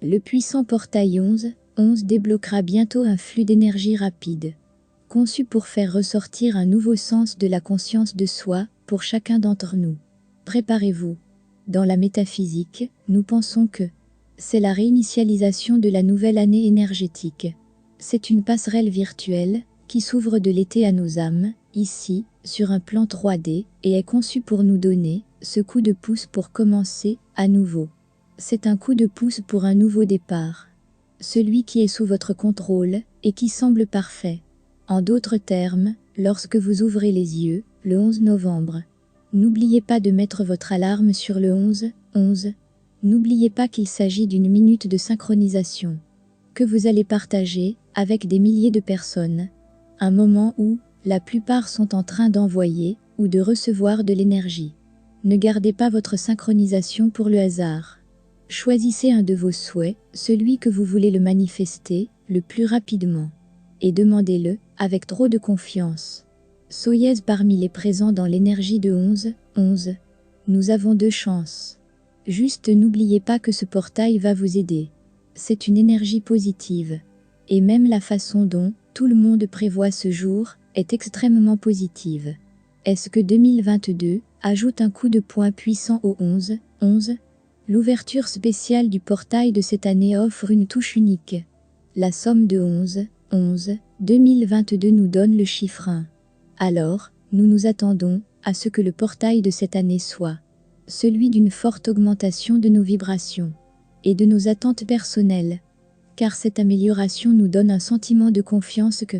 Le puissant portail 11 débloquera bientôt un flux d'énergie rapide, conçu pour faire ressortir un nouveau sens de la conscience de soi pour chacun d'entre nous. Préparez-vous. Dans la métaphysique, nous pensons que c'est la réinitialisation de la nouvelle année énergétique. C'est une passerelle virtuelle qui s'ouvre de l'été à nos âmes, ici, sur un plan 3D, et est conçue pour nous donner ce coup de pouce pour commencer à nouveau. C'est un coup de pouce pour un nouveau départ. Celui qui est sous votre contrôle et qui semble parfait. En d'autres termes, lorsque vous ouvrez les yeux, le 11 novembre, n'oubliez pas de mettre votre alarme sur le 11. N'oubliez pas qu'il s'agit d'une minute de synchronisation que vous allez partager avec des milliers de personnes. Un moment où la plupart sont en train d'envoyer ou de recevoir de l'énergie. Ne gardez pas votre synchronisation pour le hasard. Choisissez un de vos souhaits, celui que vous voulez le manifester le plus rapidement. Et demandez-le avec trop de confiance. Soyez parmi les présents dans l'énergie de 11. Nous avons 2 chances. Juste n'oubliez pas que ce portail va vous aider. C'est une énergie positive. Et même la façon dont tout le monde prévoit ce jour est extrêmement positive. Est-ce que 2022 ajoute un coup de poing puissant au 11? L'ouverture spéciale du portail de cette année offre une touche unique. La somme de 11, 2022 nous donne le chiffre 1. Alors, nous nous attendons à ce que le portail de cette année soit celui d'une forte augmentation de nos vibrations et de nos attentes personnelles, car cette amélioration nous donne un sentiment de confiance que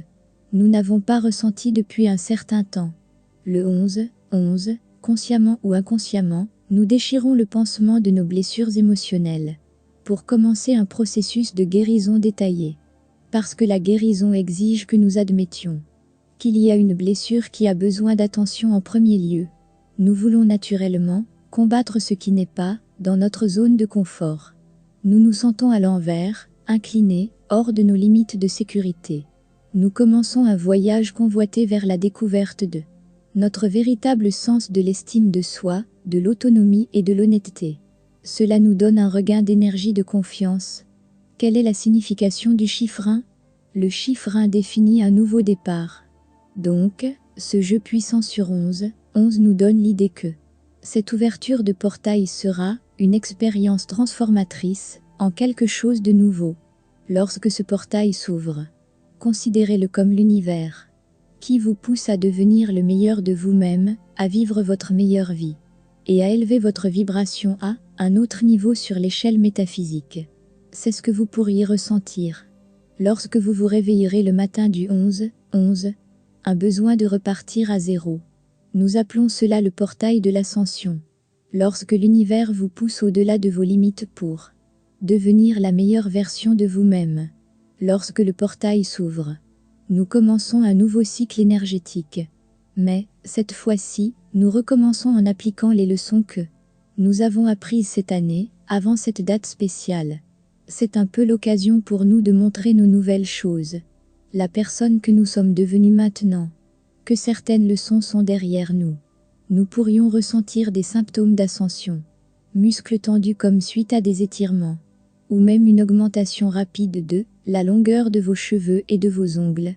nous n'avons pas ressenti depuis un certain temps. Le 11, consciemment ou inconsciemment, nous déchirons le pansement de nos blessures émotionnelles pour commencer un processus de guérison détaillé. Parce que la guérison exige que nous admettions qu'il y a une blessure qui a besoin d'attention en premier lieu. Nous voulons naturellement combattre ce qui n'est pas dans notre zone de confort. Nous nous sentons à l'envers, inclinés, hors de nos limites de sécurité. Nous commençons un voyage convoité vers la découverte de notre véritable sens de l'estime de soi, de l'autonomie et de l'honnêteté. Cela nous donne un regain d'énergie de confiance. Quelle est la signification du chiffre 1? Le chiffre 1 définit un nouveau départ. Donc, ce jeu puissant sur 11 nous donne l'idée que cette ouverture de portail sera une expérience transformatrice en quelque chose de nouveau. Lorsque ce portail s'ouvre, considérez-le comme l'univers qui vous pousse à devenir le meilleur de vous-même, à vivre votre meilleure vie et à élever votre vibration à un autre niveau sur l'échelle métaphysique. C'est ce que vous pourriez ressentir lorsque vous vous réveillerez le matin du 11, un besoin de repartir à zéro. Nous appelons cela le portail de l'ascension. Lorsque l'univers vous pousse au-delà de vos limites pour devenir la meilleure version de vous-même. Lorsque le portail s'ouvre, nous commençons un nouveau cycle énergétique. Mais, cette fois-ci, nous recommençons en appliquant les leçons que nous avons apprises cette année, avant cette date spéciale. C'est un peu l'occasion pour nous de montrer nos nouvelles choses. La personne que nous sommes devenus maintenant. Que certaines leçons sont derrière nous. Nous pourrions ressentir des symptômes d'ascension. Muscles tendus comme suite à des étirements. Ou même une augmentation rapide de la longueur de vos cheveux et de vos ongles.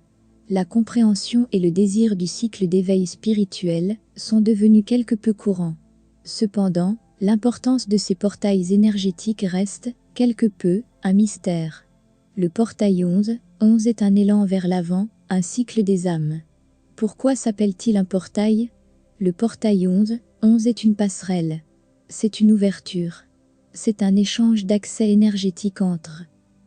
La compréhension et le désir du cycle d'éveil spirituel sont devenus quelque peu courants. Cependant, l'importance de ces portails énergétiques reste, quelque peu, un mystère. Le portail 11 est un élan vers l'avant, un cycle des âmes. Pourquoi s'appelle-t-il un portail? Le portail 11 est une passerelle. C'est une ouverture. C'est un échange d'accès énergétique entre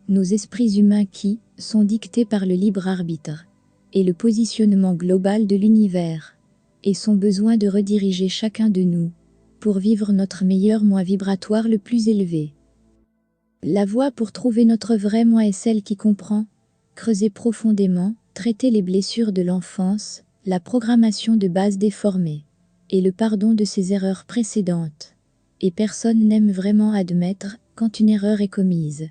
nos esprits humains qui sont dictés par le libre arbitre et le positionnement global de l'univers, et son besoin de rediriger chacun de nous pour vivre notre meilleur moi vibratoire le plus élevé. La voie pour trouver notre vrai moi est celle qui comprend, creuser profondément, traiter les blessures de l'enfance, la programmation de base déformée, et le pardon de ses erreurs précédentes. Et personne n'aime vraiment admettre quand une erreur est commise.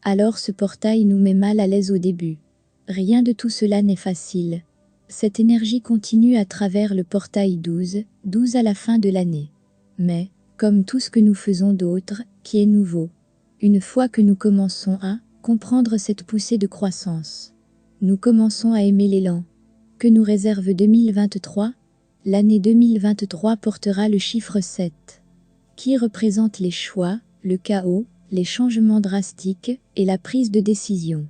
Alors ce portail nous met mal à l'aise au début. Rien de tout cela n'est facile. Cette énergie continue à travers le portail 12 à la fin de l'année. Mais, comme tout ce que nous faisons d'autre, qui est nouveau, Une fois que nous commençons à comprendre cette poussée de croissance, nous commençons à aimer l'élan que nous réserve 2023. L'année 2023 portera le chiffre 7, qui représente les choix, le chaos, les changements drastiques et la prise de décision.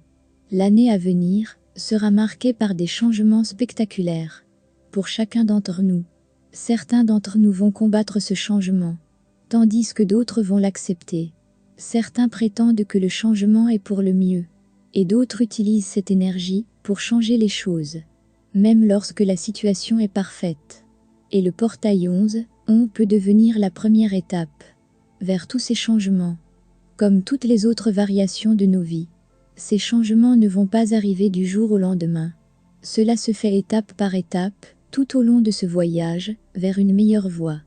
L'année à venir sera marquée par des changements spectaculaires pour chacun d'entre nous. Certains d'entre nous vont combattre ce changement, tandis que d'autres vont l'accepter. Certains prétendent que le changement est pour le mieux, et d'autres utilisent cette énergie pour changer les choses, même lorsque la situation est parfaite. Et le portail 11, on peut devenir la première étape vers tous ces changements. Comme toutes les autres variations de nos vies, ces changements ne vont pas arriver du jour au lendemain. Cela se fait étape par étape, tout au long de ce voyage vers une meilleure voie.